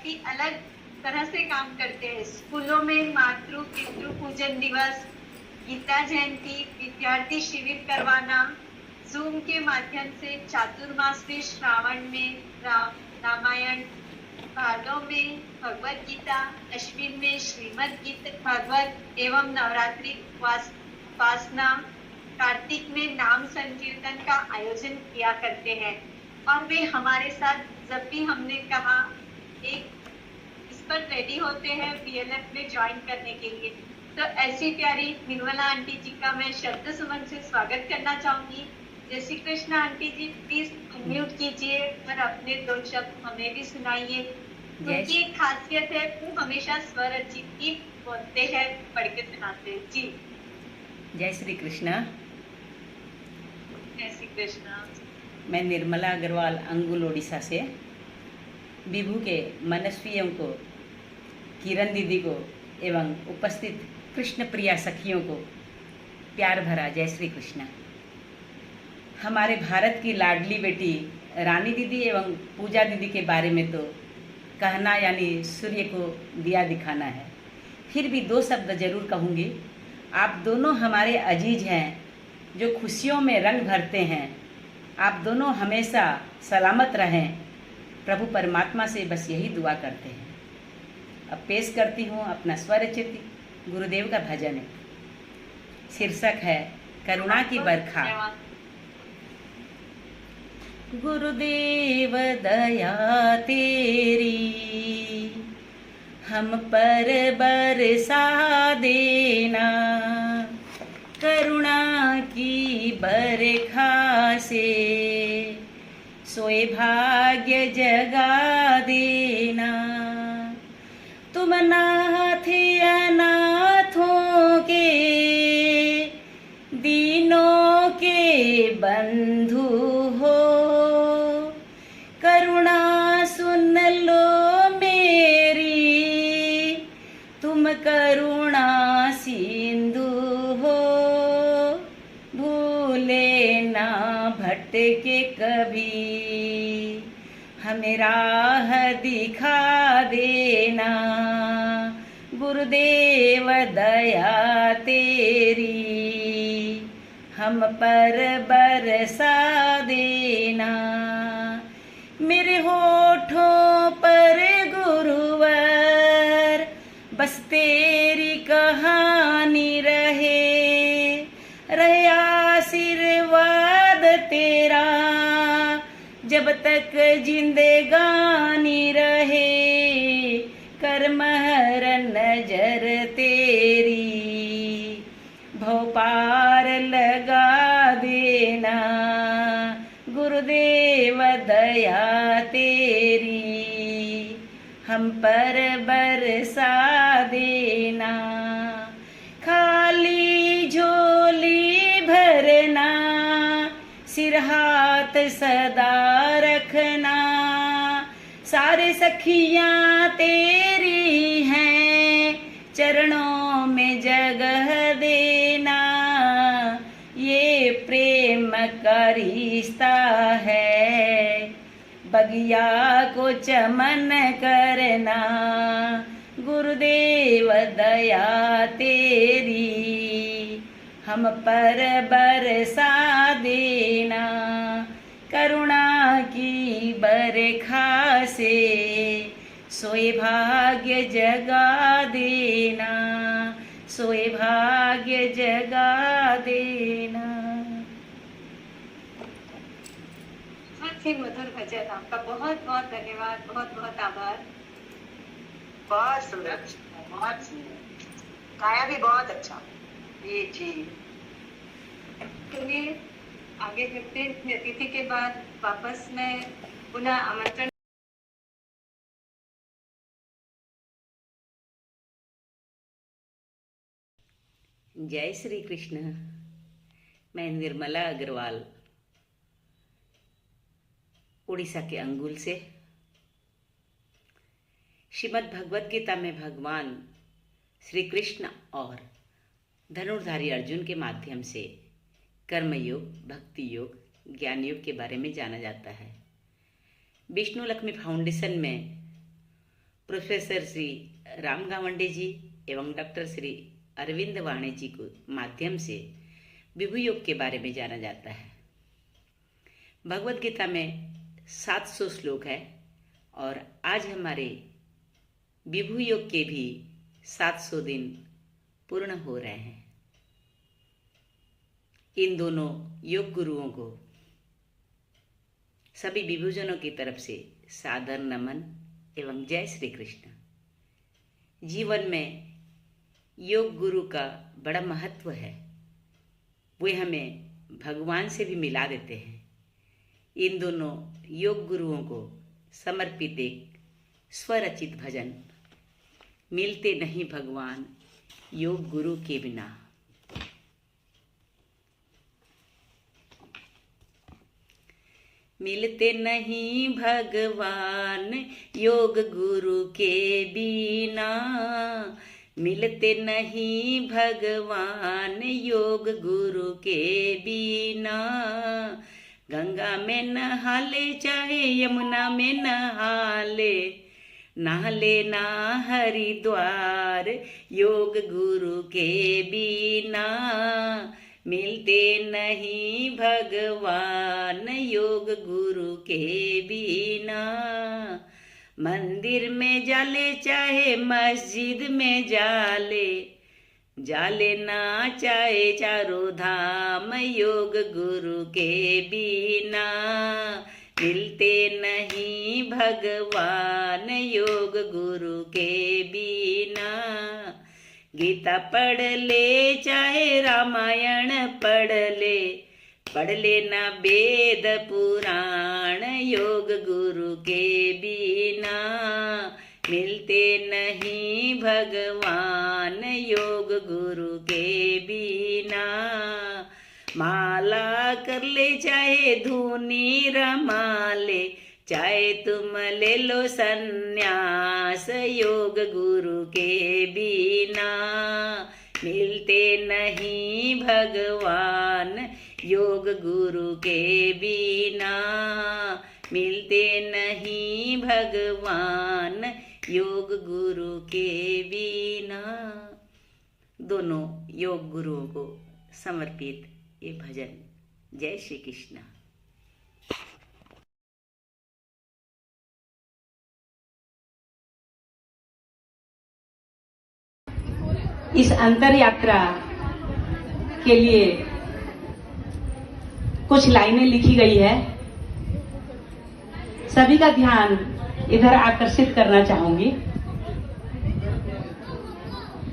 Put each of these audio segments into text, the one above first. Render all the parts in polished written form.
काफी अलग तरह से काम करते हैं। स्कूलों में मातृ पितृ पूजन दिवस, गीता जयंती, विद्यार्थी शिविर करवाना, जूम के माध्यम से चातुर्मास में श्रावण में रामायण, भादों में भगवत गीता, अश्विन में श्रीमद् गीता भागवत एवं नवरात्रि उपासना, कार्तिक में नाम संकीर्तन का आयोजन किया करते हैं। और वे हमारे साथ जब भी हमने कहा एक इस पर रेडी होते हैं बीएलएफ में ज्वाइन करने के लिए। तो ऐसी प्यारी निर्मला आंटी जी का मैं शब्द सुमन से स्वागत करना चाहूंगी। जय Shri Krishna aunty ji, please unmute कीजिए और अपने 2 शब्द हमें भी सुनाइए। उनकी एक खासियत है, वो हमेशा स्वरचित ही बोलते हैं, पढ़ के सुनाते हैं। जी जय श्री कृष्ण। जय श्री कृष्ण। मैं निर्मला अग्रवाल अंगुल ओडिशा से विभू के मनस्वियों को, किरण दीदी को एवं उपस्थित कृष्ण प्रिया सखियों को प्यार भरा जय श्री कृष्ण। हमारे भारत की लाडली बेटी रानी दीदी एवं पूजा दीदी के बारे में तो कहना यानी सूर्य को दिया दिखाना है, फिर भी 2 शब्द जरूर कहूँगी। आप दोनों हमारे अजीज हैं जो खुशियों में रंग भरते हैं। आप दोनों हमेशा सलामत रहें, प्रभु परमात्मा से बस यही दुआ करते हैं। अब पेश करती हूँ अपना स्वरचित गुरुदेव का भजन। शीर्षक है करुणा की बरखा। गुरुदेव दया तेरी हम पर बरसा देना, करुणा की बरखा से सोए भाग्य जगा देना। तुम नाथ अनाथों के, दीनों के बंधु हो, करुणा सुन लो मेरी, तुम करुणा सिंधु हो। भूले ना भटके कभी, हमें राह दिखा देना। गुरुदेव दया तेरी हम पर बरसा देना। मेरे होठों पर गुरुवर बस तेरी कहानी रहे आशीर्वाद तेरा जब तक जिंदगानी रहे। कर महर नजर तेरी भव पार लगा देना। गुरुदेव दया तेरी हम पर बरसा देना। खाली झोली भरना, सिर हाथ सदा रखना। सारे सखियां तेरी हैं, चरणों में जगह देना। ये प्रेम का रिश्ता है, बगिया को चमन करना। गुरुदेव दया तेरी हम पर बरसा देना। करुणा की बरखा से सोए भाग्य जगा देना, सोए भाग्य जगा देना। बहुत ही मधुर भजन, आपका बहुत बहुत धन्यवाद, बहुत बहुत आभार। बहुत सुंदर, बहुत सुंदर, गाया भी बहुत अच्छा। जी जी। चलिए आगे बढ़ते हैं। अतिथि के बाद वापस मैं पुनः आमंत्रण। जय श्री कृष्ण। मैं निर्मला अग्रवाल उड़ीसा के अंगुल से। श्रीमद् भगवत गीता में भगवान श्री कृष्ण और धनुर्धारी अर्जुन के माध्यम से कर्म योग, भक्ति योग, ज्ञान योग के बारे में जाना जाता है। विष्णु लक्ष्मी फाउंडेशन में प्रोफेसर श्री राम गावंडे जी एवं डॉक्टर श्री अरविंद वाणे जी को माध्यम से विभू योग के बारे में जाना जाता है। भगवत गीता में 700 श्लोक है और आज हमारे विभू योग के भी 700 दिन पूर्ण हो रहे हैं। इन दोनों योग गुरुओं को सभी विभूजनों की तरफ से सादर नमन एवं जय श्री कृष्ण। जीवन में योग गुरु का बड़ा महत्व है। वे हमें भगवान से भी मिला देते हैं। इन दोनों योग गुरुओं को समर्पित एक स्वरचित भजन, मिलते नहीं भगवान योग गुरु के बिना। मिलते नहीं भगवान योग गुरु के बिना, मिलते नहीं भगवान योग गुरु के बिना। गंगा में नहा ले चाहे यमुना में नहा ले, नहा लेना हरिद्वार योग गुरु के बिना। मिलते नहीं भगवान योग गुरु के बिना। मंदिर में जाले चाहे मस्जिद में जाले, जाले ना चाहे चारों धाम योग गुरु के बिना। मिलते नहीं भगवान योग गुरु के बिना। गीता पढ़ ले चाहे रामायण पढ़ ले, पढ़ लेना वेद पुराण योग गुरु के बिना। मिलते नहीं भगवान योग गुरु के बिना। माला कर ले चाहे धूनी रमा ले, चाहे तुम ले लो सन्यास योग गुरु के बिना। मिलते नहीं भगवान योग गुरु के बिना। मिलते नहीं भगवान योग गुरु के बिना। दोनों योग गुरुओं को समर्पित ये भजन। जय श्री कृष्ण। इस अंतर यात्रा के लिए कुछ लाइनें लिखी गई है। सभी का ध्यान इधर आकर्षित करना चाहूंगी।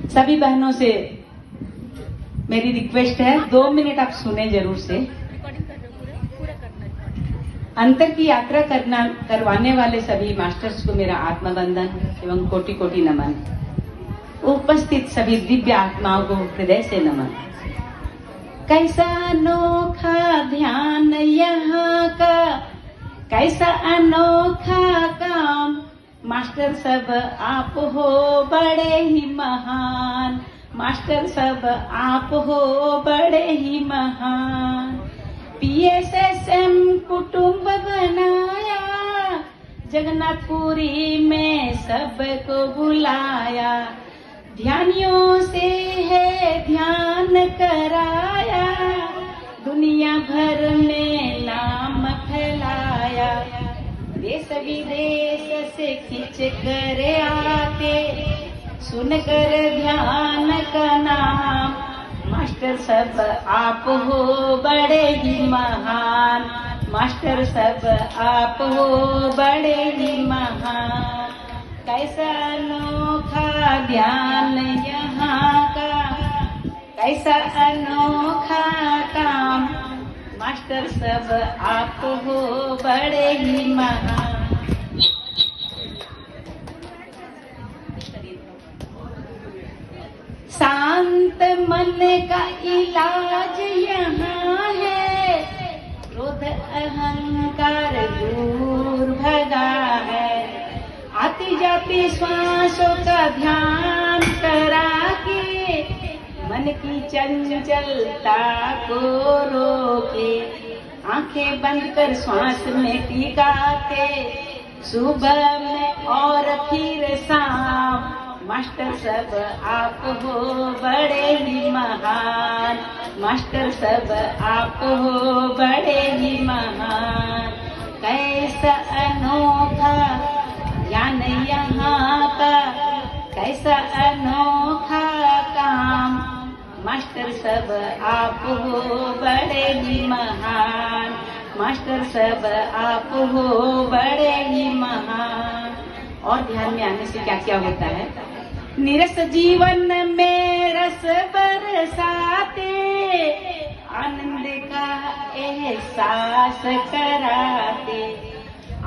सभी बहनों से मेरी रिक्वेस्ट है, 2 मिनट आप सुने जरूर से। अंतर की यात्रा करवाने वाले सभी मास्टर्स को मेरा आत्मबंधन एवं कोटि कोटि नमन। उपस्थित सभी दिव्य आत्माओं को हृदय से नमन। कैसा अनोखा ध्यान यहाँ का, कैसा अनोखा काम। मास्टर सब आप हो बड़े ही महान, मास्टर सब आप हो बड़े ही महान। PSSM कुटुंब बनाया, जगन्नाथपुरी में सबको बुलाया। ध्यानियों से है ध्यान कराया, दुनिया भर में नाम फैलाया। देश विदेश से खींच कर आते, सुनकर ध्यान का नाम। मास्टर सब आप हो बड़े ही महान, मास्टर सब आप हो बड़े ही महान। कैसा अनोखा ध्यान यहाँ का, कैसा अनोखा काम। मास्टर सब आप हो बड़े ही महान। शांत मन का इलाज यहाँ है, क्रोध अहंकार दूर भगा है। आती जाती श्वासों का ध्यान करा के, मन की चंचलता को रोके। आंखें बंद कर श्वास में टिका के, सुबह में और फिर शाम। मास्टर सब आप हो बड़े ही महान, मास्टर सब आप हो बड़े ही महान। कैसा अनोखा ज्ञान यहाँ का, कैसा अनोखा काम। मास्टर सब आप हो बड़े ही महान, मास्टर सब आप हो बड़े ही महान। और ध्यान में आने से क्या क्या होता है? निरस जीवन में रस बरसाते, आनंद का एहसास कराते।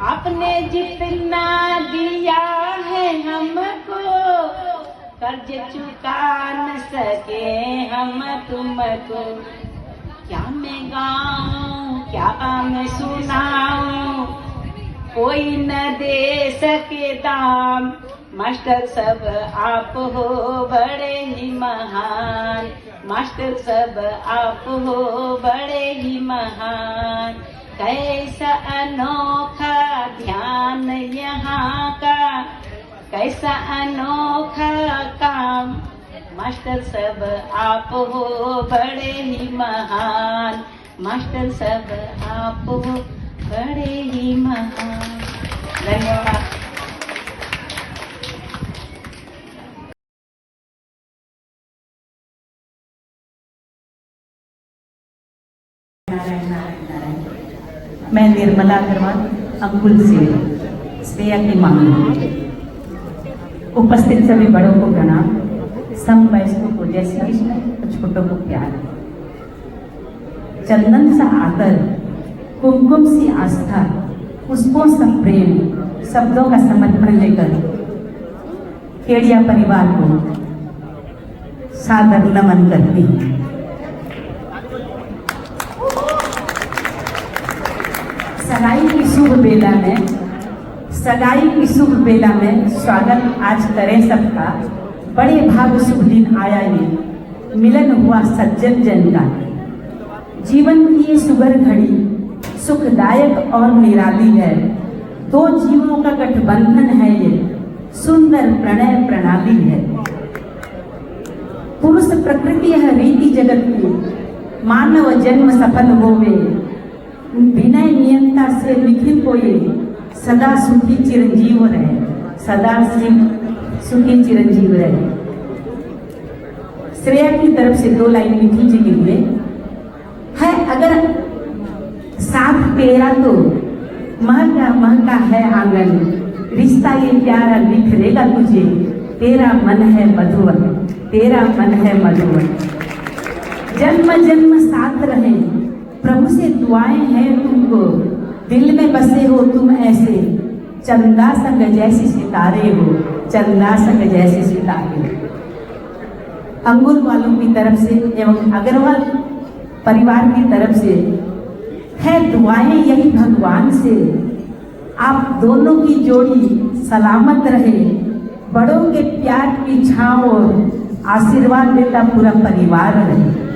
आपने जितना दिया है हमको, कर्ज चुका न सके हम तुमको। क्या मैं गाऊं, क्या मैं सुनाऊं, कोई न दे सके दाम। मास्टर सब आप हो बड़े ही महान, मास्टर सब आप हो बड़े ही महान। कैसा अनोखा ध्यान यहाँ का, कैसा अनोखा काम। मास्टर सब आप हो बड़े ही महान, मास्टर सब आप हो बड़े ही महान। धन्यवाद। मैं निर्मला अग्रवाल अंकुल से श्रेया की मांगी। उपस्थित सभी बड़ों को प्रणाम, समवयस्कों को जय श्री कृष्ण और छोटों को प्यार। चंदन सा आदर, कुमकुम सी आस्था, पुष्पों सा प्रेम, शब्दों का समर्पण लेकर केड़िया परिवार को सादर नमन करती हूँ। सगाई की शुभ बेला में, सगाई की शुभ बेला में स्वागत आज करें सबका। बड़े भाग शुभ दिन आया ये, मिलन हुआ सज्जन जन का। जीवन की ये सुगर घड़ी सुखदायक और निराली है। दो जीवों का गठबंधन है ये, सुंदर प्रणय प्रणाली है। पुरुष प्रकृति है रीति जगत की, मानव जन्म सफल होवे। विनय नियंता से लिखित को ये, सदा सुखी चिरंजीव रहे, सदा सुखी चिरंजीव रहे। श्रेया की तरफ से 2 लाइन लिखी जी के लिए है। अगर साथ तेरा तो महका महका है आंगन, रिश्ता ये प्यारा बिखरेगा तुझे। तेरा मन है मधुवन, तेरा मन है मधुवन। जन्म जन्म साथ रहे, प्रभु से दुआएं हैं तुमको। दिल में बसे हो तुम ऐसे, चंदा संग जैसे सितारे हो, चंदा संग जैसे सितारे हो। अंगुल वालों की तरफ से एवं अग्रवाल परिवार की तरफ से है दुआएं यही भगवान से। आप दोनों की जोड़ी सलामत रहे, बड़ों के प्यार की छांव और आशीर्वाद देता पूरा परिवार रहे।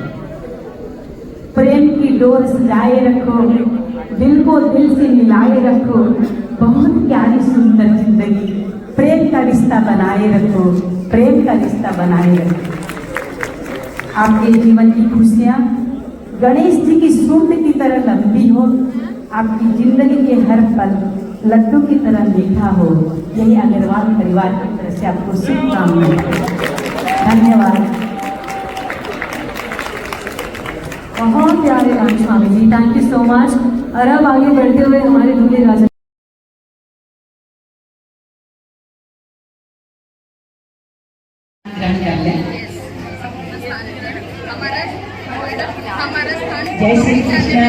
प्रेम की डोर सजाए रखो, दिल को दिल से मिलाए रखो। बहुत प्यारी सुंदर जिंदगी, प्रेम का रिश्ता बनाए रखो, प्रेम का रिश्ता बनाए रखो। आपके जीवन की खुशियाँ गणेश जी की सूंड की तरह लंबी हो, आपकी जिंदगी के हर पल लड्डू की तरह मीठा हो। यही अग्रवाल परिवार की तरफ से आपको शुभकामनाएं। धन्यवाद। बहुत प्यारे Ram Swami ji, thank you so much. और अब आगे बढ़ते हुए हमारे दूल्हे राजा जय श्री कृष्ण।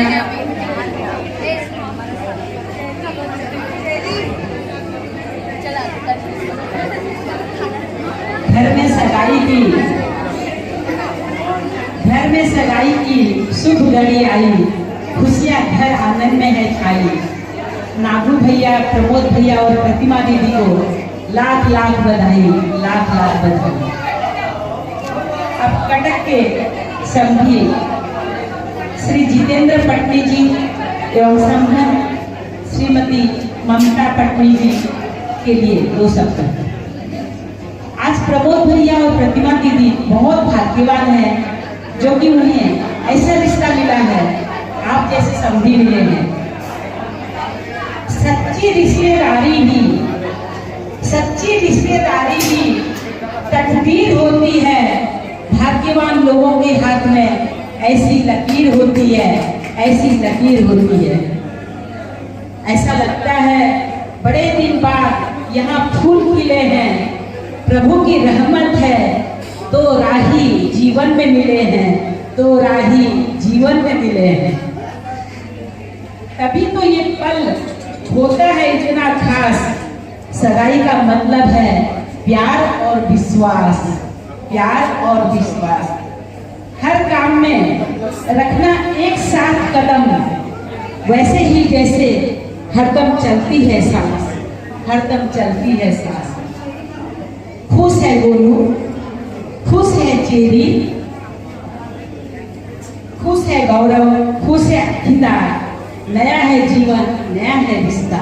घर में सगाई की शुभ घड़ी आई, खुशियां घर आंगन में है छाई। नागू भैया, प्रमोद भैया और प्रतिमा दीदी को लाख लाख बधाई, लाख लाख बधाई। अब कटक के संघी श्री जितेंद्र पटनी जी एवं संघ श्रीमती ममता पटनी जी के लिए 2 शब्द। आज प्रमोद भैया और प्रतिमा दीदी बहुत भाग्यवान हैं जो कि उन्हें ऐसा रिश्ता मिला है, आप जैसे समधी मिले हैं। सच्ची रिश्तेदारी भी तकदीर होती है, भाग्यवान लोगों के हाथ में ऐसी लकीर होती है, ऐसी लकीर होती है। ऐसा लगता है बड़े दिन बाद यहाँ फूल खिले हैं, प्रभु की रहमत है, 2 राही जीवन में मिले हैं, 2 राही जीवन में मिले हैं। तभी तो ये पल होता है इतना खास। सगाई का मतलब है प्यार और विश्वास, प्यार और विश्वास। हर काम में रखना एक साथ कदम, वैसे ही जैसे हरदम चलती है सांस, हरदम चलती है सांस। खुश है गोलू, खुश है चेरी, खुश है गौरव, खुश है अखिता। नया है जीवन, नया है रिश्ता,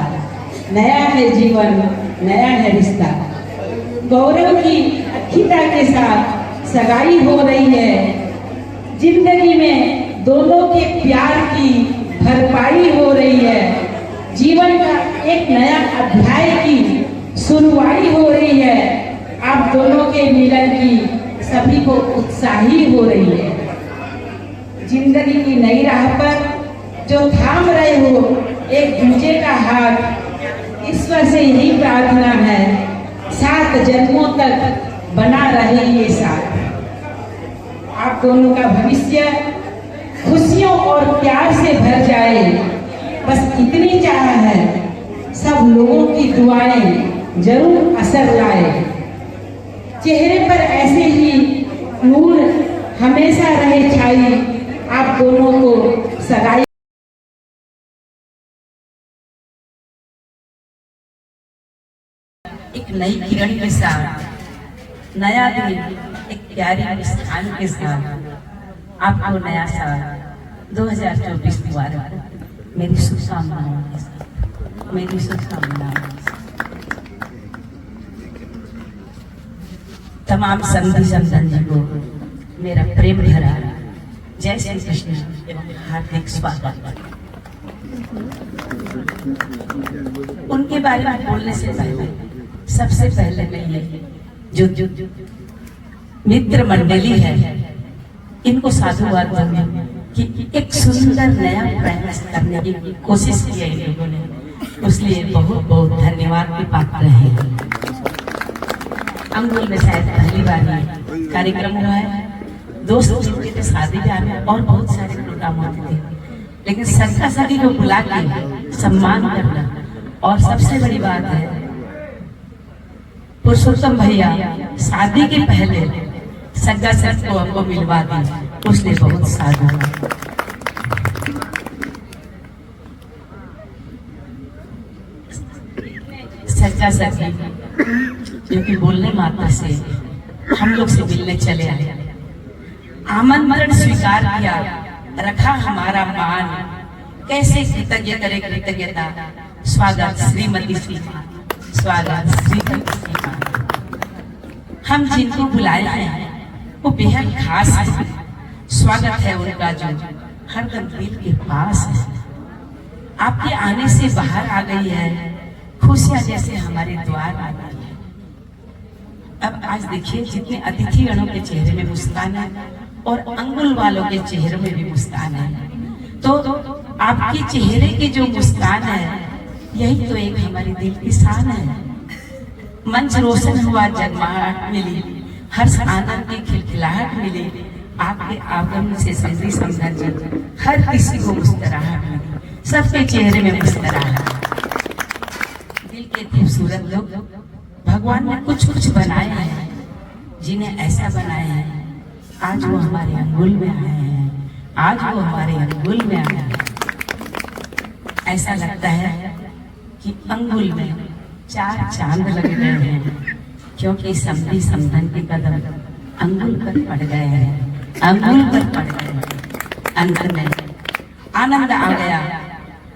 नया है जीवन, नया है रिश्ता। गौरव की अखिता के साथ सगाई हो रही है। जिंदगी में दोनों के प्यार की भरपाई हो रही है। जीवन का एक नया अध्याय की शुरुआत हो रही है। आप दोनों के मिलन की सभी को उत्साही हो रही है। जिंदगी की नई राह पर जो थाम रहे हो एक दूसरे का हाथ, ईश्वर से यही प्रार्थना है 7 जन्मों तक बना रहे ये साथ। आप दोनों का भविष्य खुशियों और प्यार से भर जाए, बस इतनी चाह है। सब लोगों की दुआएं जरूर असर लाए। चेहरे पर ऐसे ही नूर हमेशा रहे छाई। आप दोनों को सगाई एक नई किरण के साथ, नया दिन एक प्यारी मुस्कान के साथ आपको नया साल 2024 मुबारक। मेरी शुभकामनाओं के साथ, मेरी शुभकामनाओं के साथ। तमाम समधी समधन जी को मेरा प्रेम भरा जय श्री कृष्ण एवं हार्दिक स्वागत। उनके बारे में बोलने से पहले सबसे पहले मैं ये जो मित्र मंडली है इनको साधुवाद दूंगी कि एक सुंदर नया प्रयास करने की कोशिश की है इन लोगों ने, उसलिए बहुत बहुत धन्यवाद के पात्र हैं। अंगुल में शायद पहली बार ये कार्यक्रम हुआ है। दोस्त जिनके थे शादी ब्याह में और बहुत सारे प्रोग्राम होते थे, लेकिन सबका सभी को बुला के सम्मान करना, और सबसे बड़ी बात है पुरुषोत्तम भैया शादी के पहले सग्गा सर को हमको मिलवा दी, उसने बहुत साधु। सच्चा सर जो कि बोलने मात्र से हम लोग से मिलने चले आए, आमंत्रण स्वीकार किया, रखा हमारा मान। कैसे कृतज्ञ करे कृतज्ञता। स्वागत श्रीमती सीमा, स्वागत श्रीमती सीमा। हम जिनको बुलाए हैं वो बेहद खास है। स्वागत है उनका जो हरदम दिल के पास है। आपके आने से बाहर आ गई है खुशियां जैसे हमारे द्वार आ गई है। अब आज देखिए जितने अतिथि गणों के चेहरे में मुस्कान है और अंगुल वालों के चेहरे में भी मुस्कान है, तो आपके चेहरे की जो मुस्कान है यही तो एक हमारे दिल की शान है। मंच रोशन हुआ, जगमगाहट मिली, हर्ष आनंद की खिलखिलाहट मिली। आपके आगमन से समधी समधन जी हर किसी को मुस्कुराहट मिली, सबके चेहरे में मुस्कुराहट। दिल के खूबसूरत लोग भगवान ने कुछ कुछ बनाए हैं, जिन्हें ऐसा बनाया है आज वो हमारे अंगुल में आए हैं, आज वो हमारे अंगुल में आए हैं। ऐसा लगता है कि अंगुल में 4 चांद लग गए हैं, क्योंकि समधी समधन के कदम अंगुल पर पड़ गए हैं, अंगुल पर पड़ गए हैं। अंदर में आनंद आ गया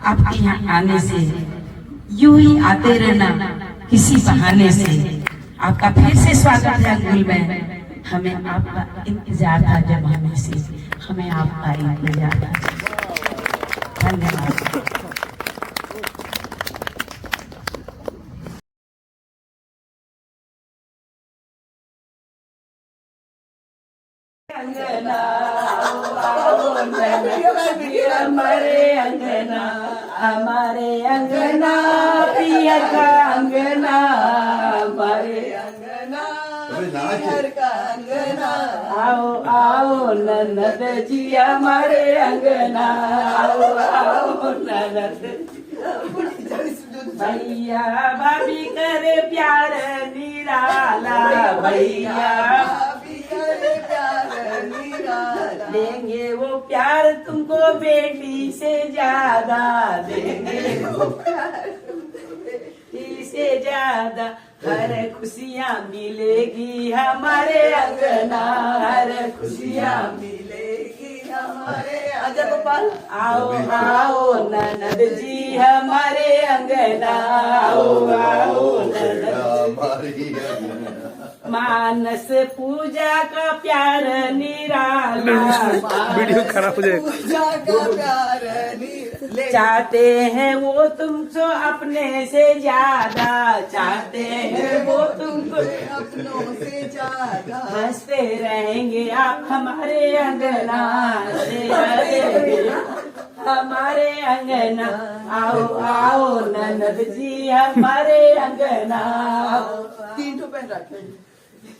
आपके यहाँ आने से। यूं ही आते रहना, किसी बहाने से आपका फिर से स्वागत है अंगुल में। हमें आपका इंतजार था, जब हमें आपका इंतजार था। धन्यवाद। अंगना हमारे अंगना पिया का अंगना, हमारे अंगना पियर का अंगना। आओ आओ ननद जी हमारे अंगना, आओ आओ ननद भैया भाभी करे प्यार निराला, भैया भाभी करे प्यार निराला। देंगे वो प्यार तुमको बेटी से ज्यादा, देंगे वो प्यार बेटी से ज्यादा। हर खुशियाँ मिलेगी हमारे अंगना, हर खुशियाँ मिलेगी हमारे अजय गोपाल। आओ आओ ननद जी हमारे अंगना, आओ आओ ननद जी। मानस पूजा का प्यार निराला, वीडियो खराब हो जाएगा। पूजा का प्यार चाहते हैं वो तुमको अपने से ज्यादा, चाहते हैं वो तुमको अपनों से ज्यादा। हंसते रहेंगे आप हमारे अंगना, हमारे अंगना। आओ आओ ननद जी हमारे अंगना। तीन तो पहन रखे।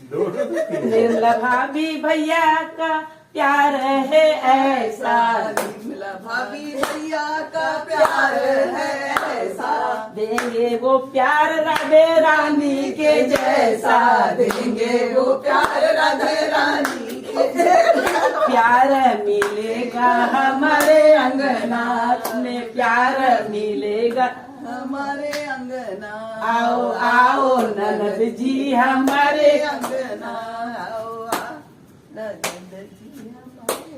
निर्मला भाभी भैया का प्यार है ऐसा, निर्मला भाभी भैया का प्यार है ऐसा। देंगे वो प्यार राधे रानी के जैसा, देंगे वो प्यार राधे रानी के जैसा। प्यार मिलेगा हमारे अंगना में, प्यार मिलेगा हमारे अंगना। आओ आओ ननद जी हमारे अंगना, आओ ननद जी।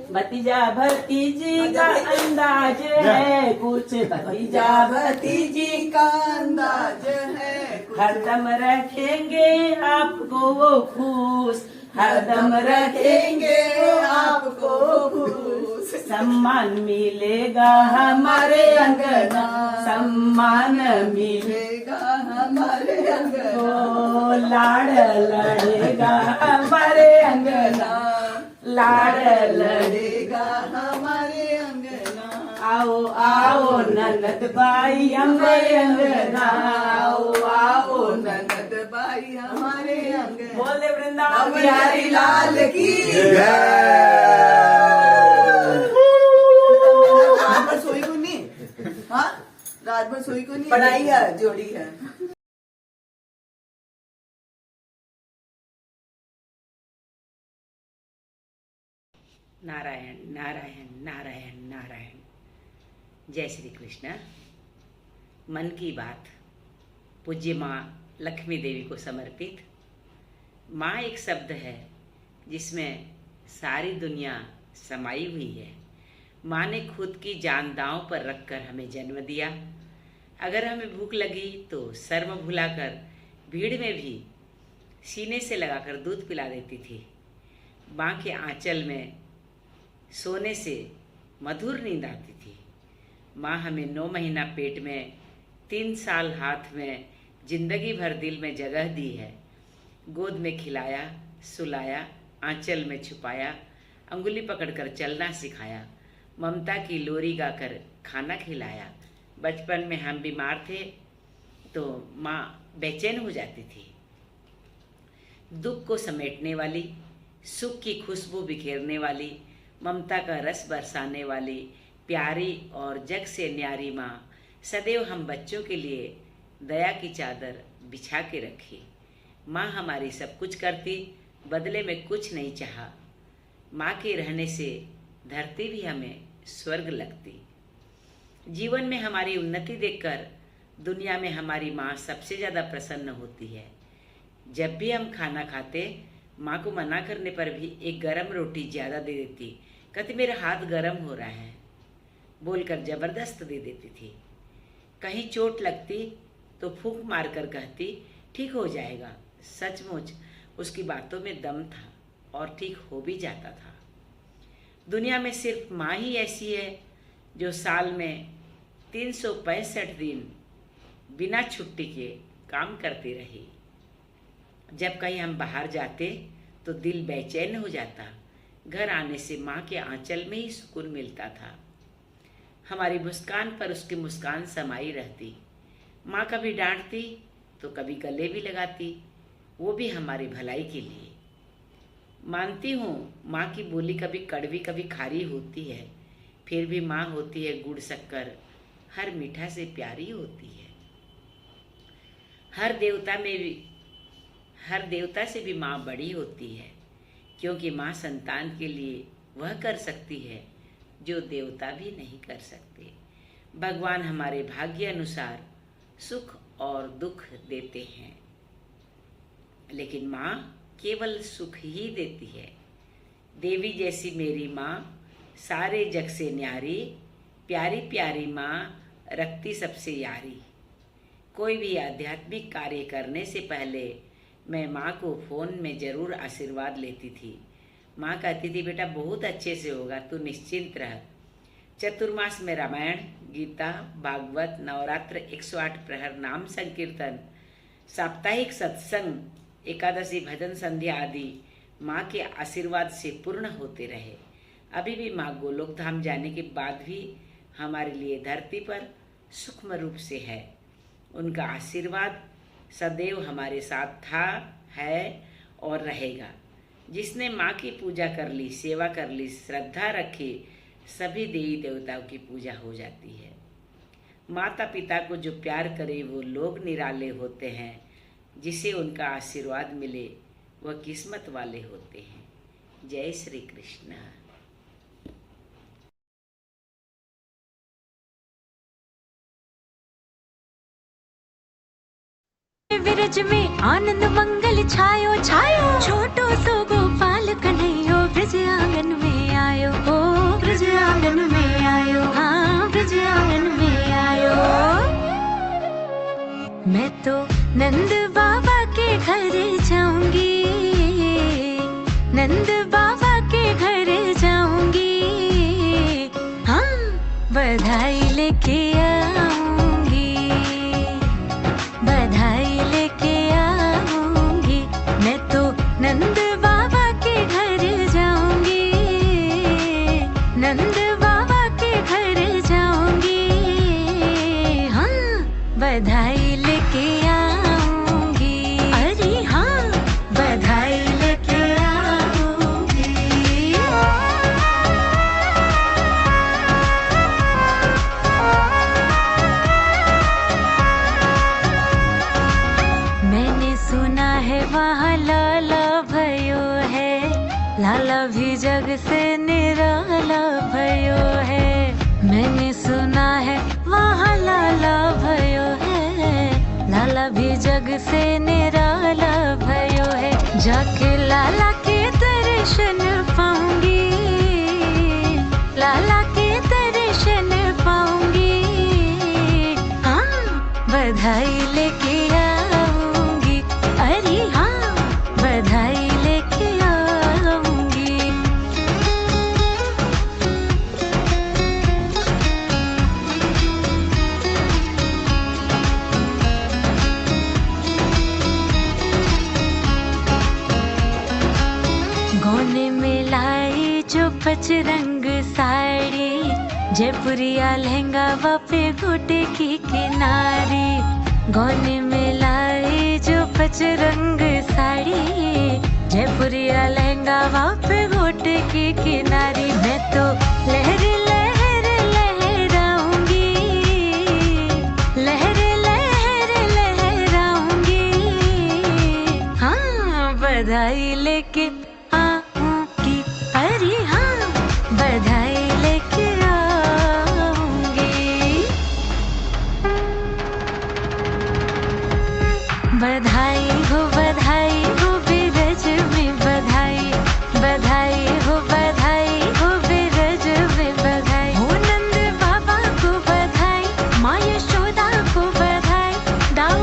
भतीजा भतीजी का अंदाज है कुछ, भतीजा भतीजी का अंदाज है। हरदम रखेंगे आपको वो खुश, हरदम रखेंगे आपको खुश। सम्मान मिलेगा हमारे अंगना, सम्मान मिलेगा हमारे अंगना। लाड़ लड़ेगा हमारे अंगना, लाड़ लड़ेगा हमारे अंगना। आओ आओ ननद भाई हमारे अंगना, आओ आओ ननद भाई हमारे अंगना। बोले वृंदावन बिहारी लाल की रात भर सोई को नहीं, हाँ रात भर सोई को नहीं, पढ़ाई है जोड़ी है। नारायण नारायण नारायण नारायण। जय श्री कृष्ण। मन की बात पूज्य माँ लक्ष्मी देवी को समर्पित। माँ एक शब्द है जिसमें सारी दुनिया समाई हुई है। माँ ने खुद की जान दांव पर रखकर हमें जन्म दिया। अगर हमें भूख लगी तो शर्म भुलाकर भीड़ में भी सीने से लगाकर दूध पिला देती थी। माँ के आंचल में सोने से मधुर नींद आती थी। माँ हमें 9 महीना पेट में, 3 साल हाथ में, जिंदगी भर दिल में जगह दी है। गोद में खिलाया, सुलाया, आंचल में छुपाया, अंगुली पकड़कर चलना सिखाया, ममता की लोरी गाकर खाना खिलाया। बचपन में हम बीमार थे तो माँ बेचैन हो जाती थी। दुख को समेटने वाली, सुख की खुशबू बिखेरने वाली, ममता का रस बरसाने वाली, प्यारी और जग से न्यारी माँ सदैव हम बच्चों के लिए दया की चादर बिछा के रखी। माँ हमारी सब कुछ करती, बदले में कुछ नहीं चाहा। माँ के रहने से धरती भी हमें स्वर्ग लगती। जीवन में हमारी उन्नति देखकर दुनिया में हमारी माँ सबसे ज़्यादा प्रसन्न होती है। जब भी हम खाना खाते, माँ को मना करने पर भी एक गरम रोटी ज़्यादा दे देती। कहती मेरा हाथ गरम हो रहा है बोलकर ज़बरदस्त दे देती थी। कहीं चोट लगती तो फूंक मार कर कहती, ठीक हो जाएगा। सचमुच उसकी बातों में दम था और ठीक हो भी जाता था। दुनिया में सिर्फ माँ ही ऐसी है जो साल में 365 दिन बिना छुट्टी के काम करती रही। जब कहीं हम बाहर जाते तो दिल बेचैन हो जाता। घर आने से माँ के आंचल में ही सुकून मिलता था। हमारी मुस्कान पर उसकी मुस्कान समाई रहती। माँ कभी डांटती तो कभी गले भी लगाती, वो भी हमारी भलाई के लिए। मानती हूँ माँ की बोली कभी कड़वी कभी खारी होती है, फिर भी माँ होती है गुड़ शक्कर, हर मीठा से प्यारी होती है। हर देवता से भी माँ बड़ी होती है, क्योंकि माँ संतान के लिए वह कर सकती है जो देवता भी नहीं कर सकते। भगवान हमारे भाग्य अनुसार सुख और दुख देते हैं, लेकिन माँ केवल सुख ही देती है। देवी जैसी मेरी माँ सारे जग से न्यारी, प्यारी प्यारी माँ रखती सबसे यारी। कोई भी आध्यात्मिक कार्य करने से पहले मैं माँ को फ़ोन में ज़रूर आशीर्वाद लेती थी। माँ कहती थी, बेटा बहुत अच्छे से होगा, तू निश्चिंत रह। चतुर्मास में रामायण, गीता, भागवत, नवरात्र, 108 प्रहर नाम संकीर्तन, साप्ताहिक सत्संग, एकादशी भजन संध्या आदि माँ के आशीर्वाद से पूर्ण होते रहे। अभी भी माँ गोलोक धाम जाने के बाद भी हमारे लिए धरती पर सूक्ष्म रूप से है। उनका आशीर्वाद सदैव हमारे साथ था, है और रहेगा। जिसने माँ की पूजा कर ली, सेवा कर ली, श्रद्धा रखी, सभी देवी देवताओं की पूजा हो जाती है। माता पिता को जो प्यार करे वो लोग निराले होते हैं। जिसे उनका आशीर्वाद मिले वह किस्मत वाले होते हैं। जय श्री कृष्ण। विरज में आनंद मंगल छायो छायो, छोटो सो गोपाल कन्हैयो ब्रज आंगन में आयो, ओ ब्रज आंगन में आयो, हाँ ब्रज आंगन में आयो। मैं तो नंद बाबा के घर जाऊंगी, नंद बाबा के घर जाऊंगी, हाँ बधाई लेके आऊंगी, बधाई लेके आऊंगी। मैं तो नंद बाबा के घर जाऊंगी, नंद बाबा के घर जाऊंगी, हाँ बधाई लेके आऊंगी, अरे हाँ बधाई लेके आऊंगी। मैंने सुना है वहाँ लाला भयो है, लाला भी जग से निराला भयो है। मैंने सुना है वहाँ लाला भयो है, लाला भी जग से निराला भयो है। जाके लाला के दर्शन पाऊंगी, लाला के दर्शन पाऊंगी, हाँ बधाई लेके आऊंगी, अरे हाँ बधाई लेके आऊंगी। गौने में लाई जो पचरंग साड़ी, जयपुरिया लहंगा वापे गोटे की किनारी। गौने में लाई जो पचरंग साड़ी, जयपुरिया लहंगा वापे गोटे की किनारी। मैं तो लहर लहर लहराऊंगी, लहर लहर लहराऊंगी, हाँ बधाई लेके आऊंगी, अरे हाँ बधाई लेके आऊंगी। बधाई हो बिरज में बधाई, बधाई हो बिरज में बधाई। हो नंद बाबा को बधाई, माँ यशोदा को बधाई, दाऊ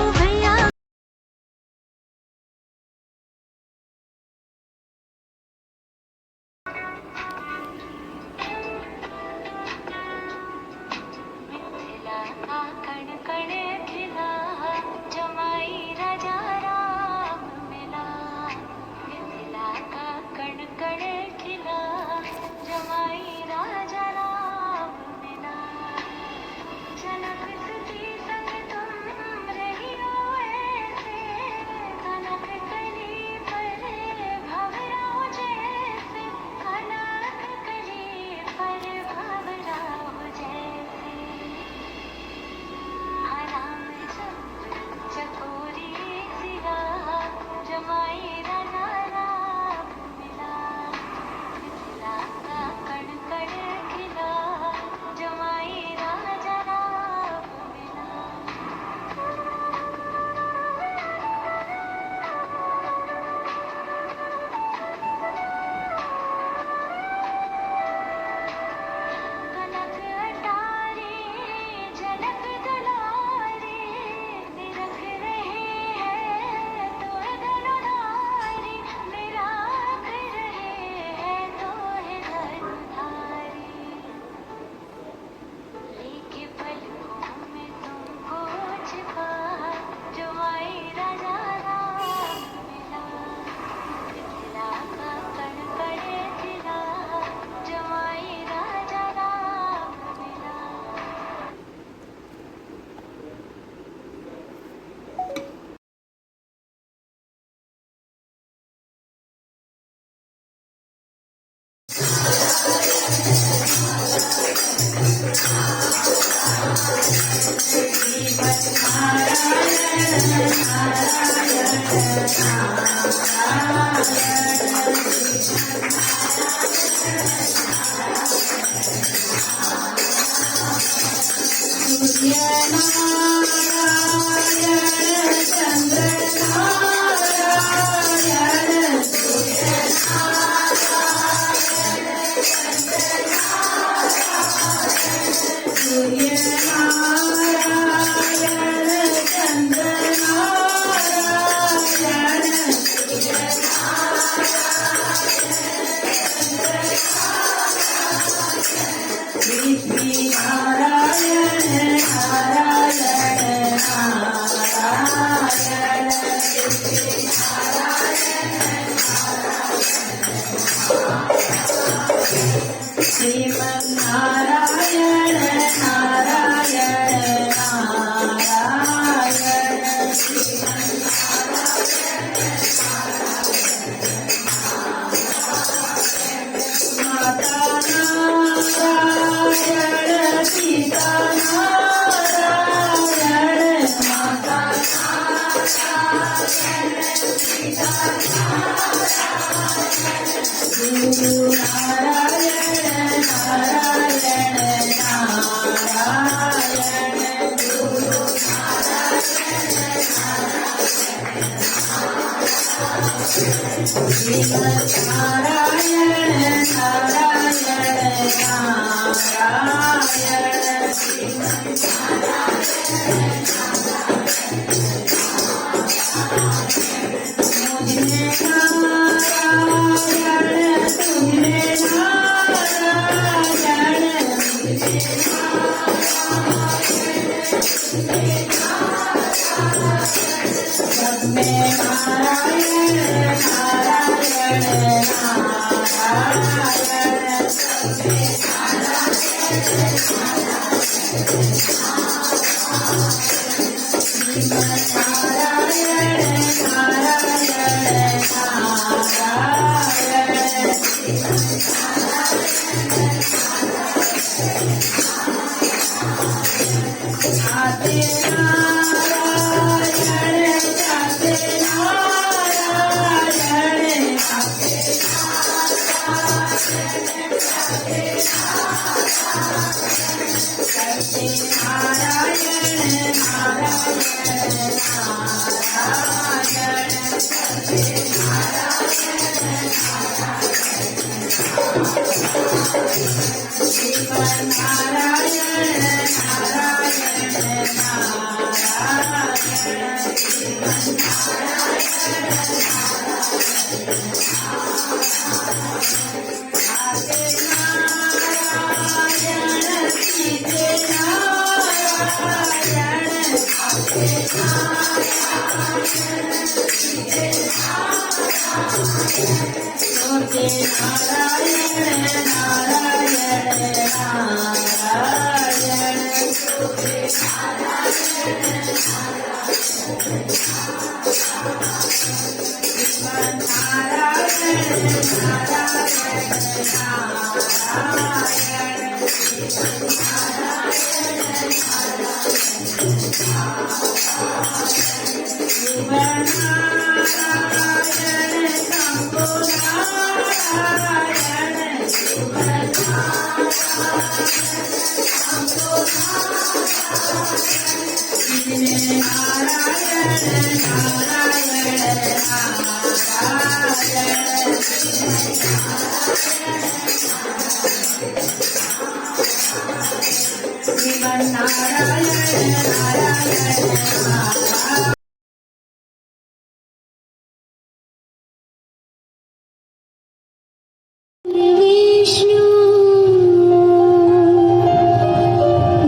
विष्णु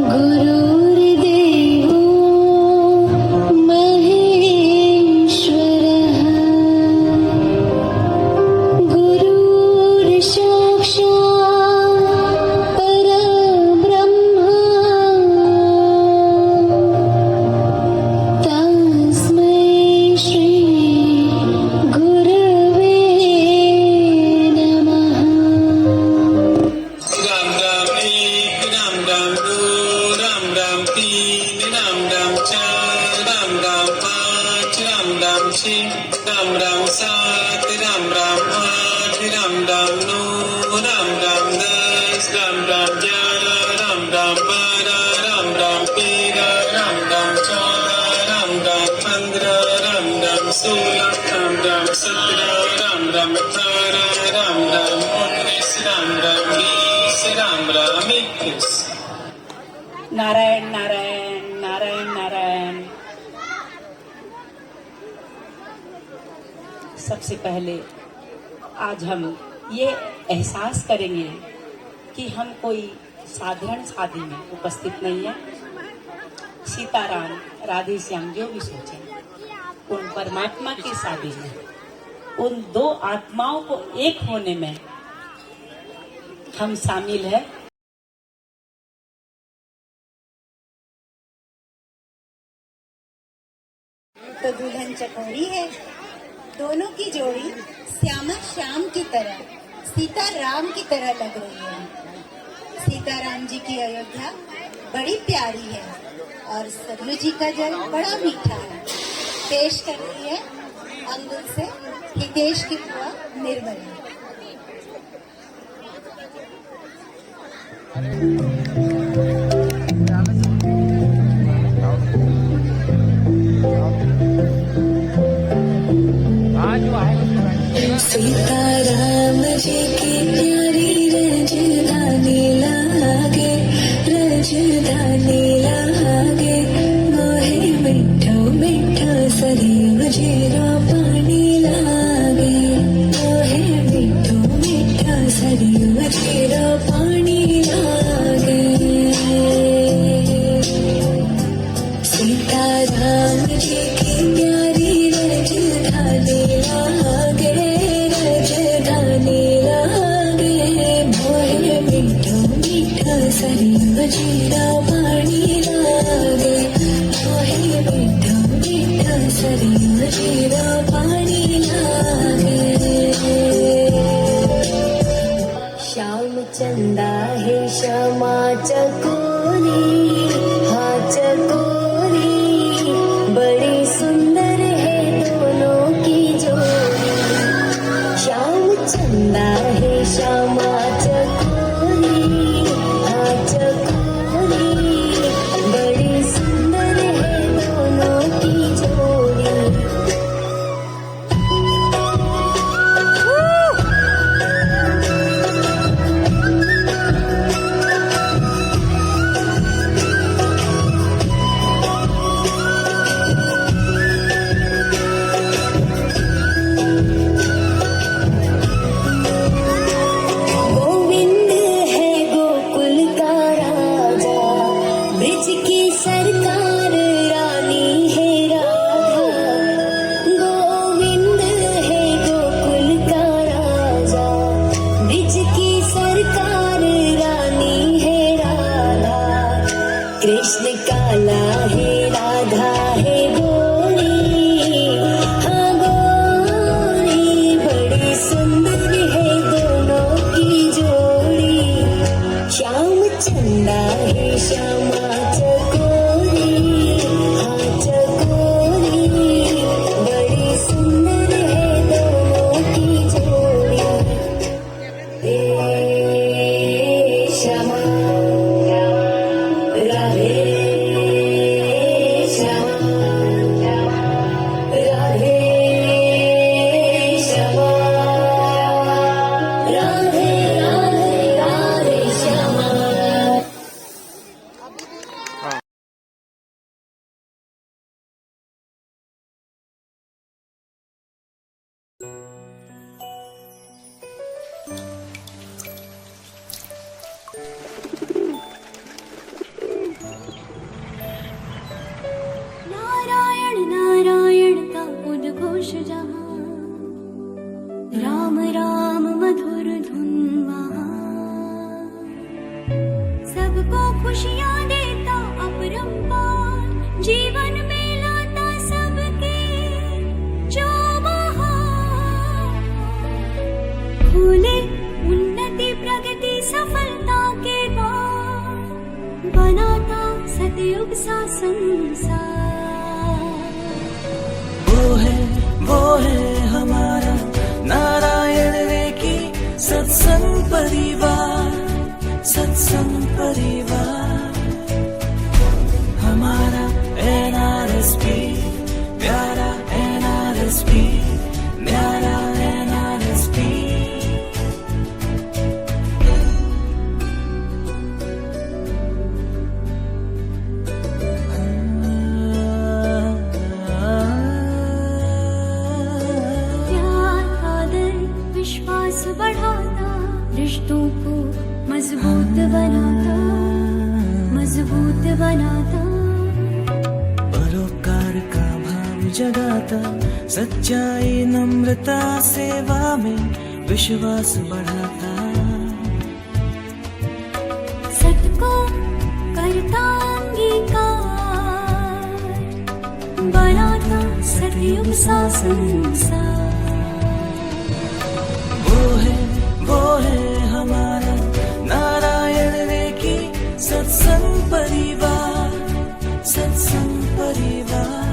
गुरुर्देवो महेश्वरः गुरुर्साक्षात् परब्रह्म तस्मै श्री गुरवे नमः। राम राम 7, राम राम 8, राम राम 9, राम राम 10, राम राम 11, राम राम 12, राम राम 13, राम राम 14, राम राम 15, राम राम 16, राम राम 17, राम राम 18, राम राम 19, राम राम 20, राम राम 21। नारायण नारायण नारायण नारायण। सबसे पहले आज हम ये एहसास करेंगे कि हम कोई साधारण शादी में उपस्थित नहीं है। सीताराम राधे श्याम जो भी सोचें, उन परमात्मा की शादी में उन दो आत्माओं को एक होने में हम शामिल है। तो दुल्हन चकोरी है। दोनों की जोड़ी श्यामा श्याम की तरह, सीता राम की तरह लग रही है। सीता राम जी की अयोध्या बड़ी प्यारी है और सरयू जी का जल बड़ा मीठा है। पेश कर रही है अंगुल से हितेश की बुआ निर्मला। सीताराम जी की प्यारी रजधानी लागे, रजधानी लागे, मोहे मिठो मिठो सरयू जीरो पानी लागे, मोहे मिठो मिठो सरयू जीरो पानी लागे। सीताराम जी की प्यारी रजधानी लागे, रजधानी लागे, मोहे मिठो मिठो सरयू जीरो पानी लागे, मोहे मिठो मिठो सरयू जीरो पानी लागे। श्याम चंदा है श्यामा चकोरी, हाँ चकोरी, बड़ी सुंदर है दोनों की जोड़ी। श्याम चंदा है श्यामा चकोरी, हाँ चकोरी, बड़ी सुंदर है दोनों की जोड़ी। गोविंद है गोकुल का राजा, ब्रिज की सरकार रानी है राधा। गोविंद है गोकुल का राजा, ब्रिज की सरकार रानी है राधा। कृष्ण काला है राधा है गोरी, हाँ गोरी, बड़ी सुंदर है दोनों की जोड़ी। श्याम चंदा है श्यामा चकोरी, हाँ चकोरी, बड़ी सुंदर है दोनों की जोड़ी। श्यामा राधे श्यामा, राधे श्यामा, राधे राधे राधे श्यामा। नारायण नारायण का उद्घोष जहाँ, राम राम मधुर धुन वहाँ। सबको खुशियाँ देता अपरंपार, जीवन में लाता सबके जो बहार। खोले उन्नति प्रगति सफलता के द्वार, बनाता सतयुग सा संसार। वो है विश्वास बढ़ाता, रिश्तों को मजबूत बनाता, मजबूत बनाता। परोपकार का भाव जगाता, सच्चाई नम्रता सेवा में विश्वास बढ़ाता। सबको करता अंगीकार, बनाता सतयुग सा संसार। वो है हमारा नारायण रेखी सत्संग परिवार, सत्संग परिवार।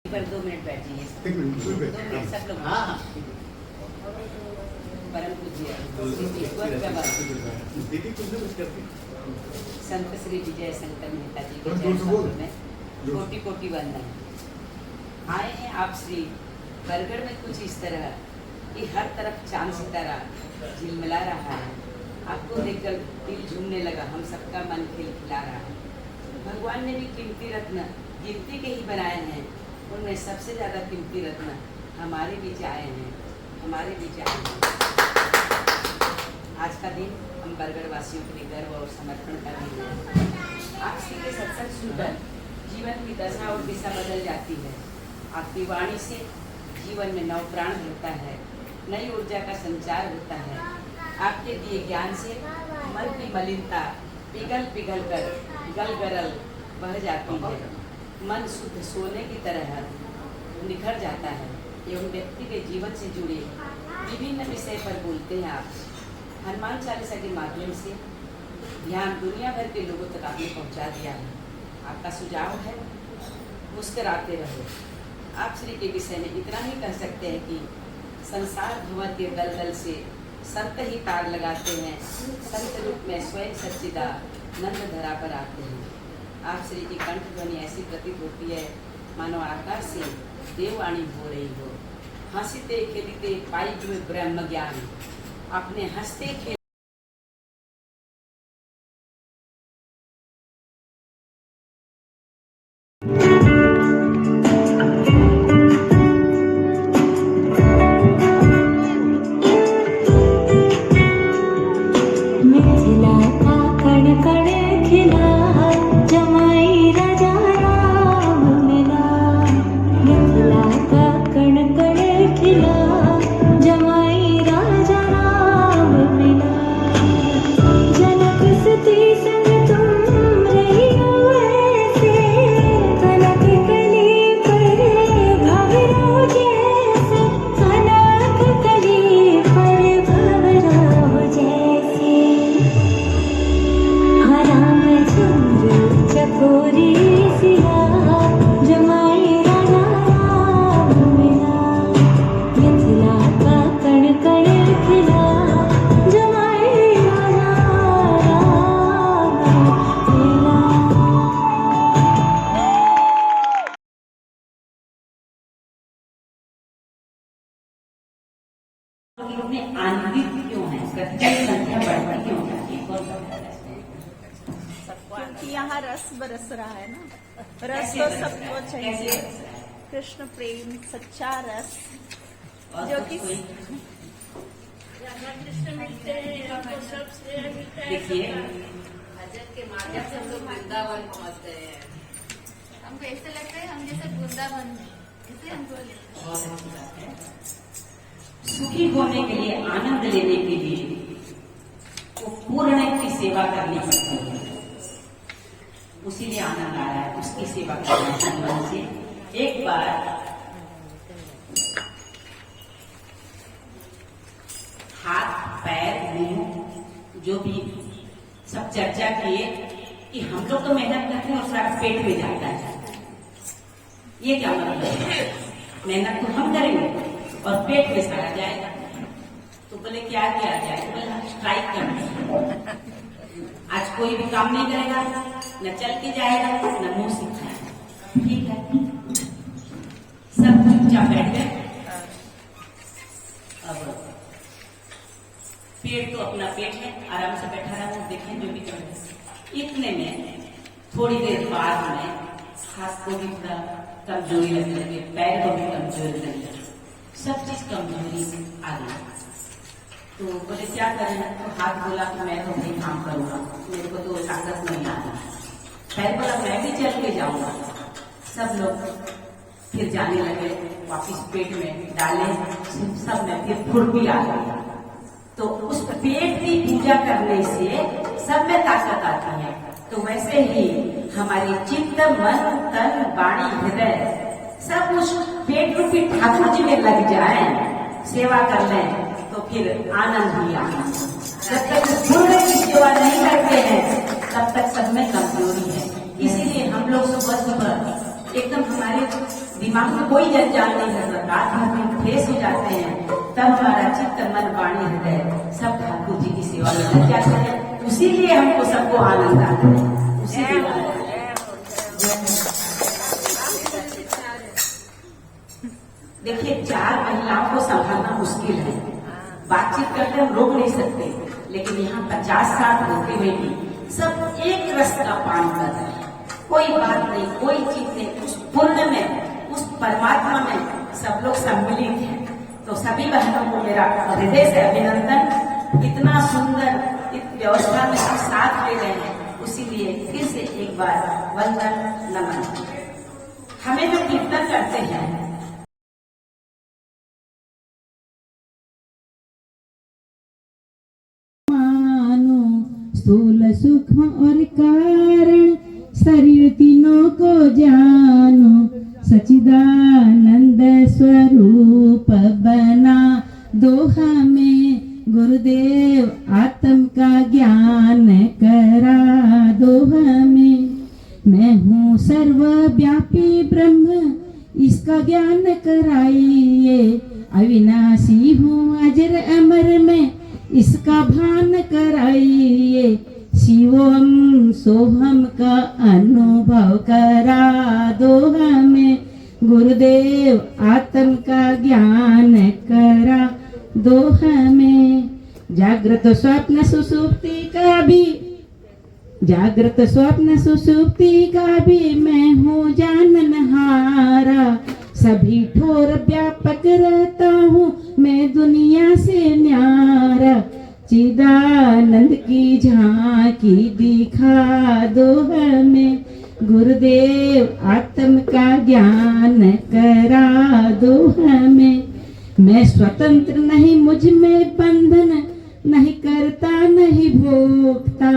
पर 2 मिनट बैठिए। 2 मिनट सब लोग। परम पूज्य संत श्री विजय शंकर मेहता जी के चरण में कोटि कोटि वंदन। आए हैं आप श्री बरगढ़ में कुछ इस तरह कि हर तरफ चांद सितारा झिलमिला रहा है। आपको देखकर दिल झूमने लगा, हम सबका मन खिलखिला रहा है। भगवान ने भी कीमती रत्न गिनती के ही बनाए हैं, उनमें सबसे ज़्यादा कीमती रत्न हमारे बीच आए हैं, हमारे बीच आए हैं। आज का दिन हम बरगढ़ वासियों के लिए गर्व और समर्पण का दिन है। आप श्री के सत्संग सुनकर जीवन की दशा और दिशा बदल जाती है। आपकी वाणी से जीवन में नव प्राण होता है, नई ऊर्जा का संचार होता है। आपके दिए ज्ञान से मन की मलिनता पिघल पिघल कर गलगरल बह जाती है। मन शुद्ध सोने की तरह निखर जाता है एवं व्यक्ति के जीवन से जुड़े विभिन्न विषय पर बोलते हैं। आप हनुमान चालीसा के माध्यम से ध्यान दुनिया भर के लोगों तक आपने पहुंचा दिया है। आपका सुझाव है मुस्कुराते रहो। आप श्री के विषय में इतना ही कह सकते हैं कि संसार भंवर के दलदल से संत ही तार लगाते हैं, संत रूप में स्वयं सच्चिदानंद धरा पर आते हैं। आप श्री की कंठ ध्वनि ऐसी प्रतीत होती है मानो आकाश से देववाणी हो रही हो। हंसते खेलते पाई हुए ब्रह्म ज्ञान, अपने हंसते खेल चकोरी सिया यहाँ रस बरस रहा है ना, रस तो सबको चाहिए, कृष्ण प्रेम सच्चा रस जो कि देखिए भजन के माध्यम से हम लोग वृंदावन पहुँच गए हैं। हमको ऐसे लगता है हम जैसे वृंदावन में, इसलिए हमको बहुत अच्छी बात है। सुखी होने के लिए, आनंद लेने के लिए वो पूर्ण की सेवा करनी पड़ती है, उसीलिए आनंद आ रहा है, उसकी सेवा करना है मन से। एक बार हाथ पैर मुंह जो भी सब चर्चा किए कि हम लोग तो मेहनत करते हैं और सारा पेट में जाता है, ये क्या मतलब है? मेहनत तो हम करेंगे और पेट में सारा जाएगा। तो बोले क्या किया जाए? बोले स्ट्राइक करना, आज कोई भी काम नहीं करेगा, न चल के जाएगा न मुंह से खाएगा। ठीक है, सब चुपचाप बैठ गए। अब पेट तो अपना पेट है, आराम से बैठा रहा, देखें जो भी कर रहे। इतने में थोड़ी देर बाद में हाथ को भी थोड़ा कमजोरी लगने लगे, पैर को भी कमजोरी लगने लगे, सब चीज कमजोरी आ गई। तो बोले क्या करें? तो हाथ बोला कि मैं तो नहीं काम करूंगा, मेरे को तो ताकत नहीं आ रही। पैर बोला मैं भी चल के जाऊंगा। सब लोग फिर जाने लगे, वापिस पेट में डाले, सब में फिर फुर्ती आ गई। तो उस पेट की पूजा करने से सब में ताकत आती है। तो वैसे ही हमारे चित्त मन तन वाणी हृदय सब उस पेट रूपी ठाकुर जी में लग जाए, सेवा कर लें, तो फिर आनंद ही आनंद। जब तक पूर्ण की सेवा नहीं करते हैं तब तक सब में कमजोरी है। इसीलिए हम लोग सुबह सुबह एकदम हमारे दिमाग में कोई जंजाल नहीं रहता, रात भर में फ्रेश हो जाते हैं, तब हमारा चित्त मन वाणी हृदय सब ठाकुर जी की सेवा में लग जाते हैं। उसीलिए हमको सबको आनंद आता है, उसीलिए। देखिए 4 महिलाओं को संभालना मुश्किल है, बातचीत करते हम रोक नहीं सकते, लेकिन यहाँ 50-60 होते हुए भी सब एक रस का पान कर रहे हैं। कोई बात नहीं, कोई चीज नहीं, उस पुण्य में, उस परमात्मा में सब लोग सम्मिलित हैं। तो सभी बहनों को मेरा हृदय से अभिनंदन। इतना सुंदर इस व्यवस्था में सब साथ ले रहे हैं, उसीलिए फिर से एक बार वंदन नमन। हमें जो कीर्तन करते हैं, स्थूल सूक्ष्म और कारण शरीर तीनों को जानो, सचिदानंद स्वरूप बना दो हमें, गुरुदेव आत्म का ज्ञान करा दो हमें। मैं हूँ सर्वव्यापी ब्रह्म, इसका ज्ञान कराइए, अविनाशी हूँ अजर अमर में, इसका भान कराइए। शिवोहम सोहम का अनुभव करा दो हमें, गुरुदेव आत्म का ज्ञान करा दो हमें। जागृत स्वप्न सुसुप्ति का भी, जागृत स्वप्न सुसुप्ति का भी मैं हूँ जाननहारा, सभी ठोर व्यापक रहता हूँ मैं दुनिया से न्यारा। चिदानंद की झांकी दिखा दो हमें, गुरुदेव आत्म का ज्ञान करा दो हमें। मैं स्वतंत्र नहीं, मुझ में बंधन नहीं, करता नहीं भोगता,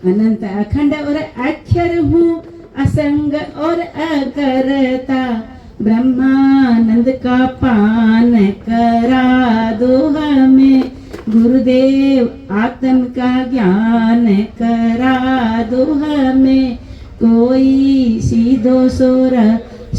अनंत अखंड और अक्षर हूँ, असंग और अकर्ता। ब्रह्मानंद का पान करा दो हमें, गुरुदेव आत्म का ज्ञान करा दो हमें। कोई सीधो सोर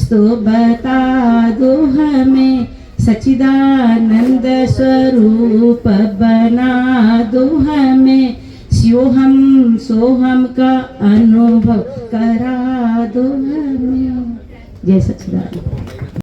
तो बता दो हमें, सचिदानंद स्वरूप बना दो हमें। शिवोहम सोहम का अनुभव करा दो हमें। जय सच्चिदानंद।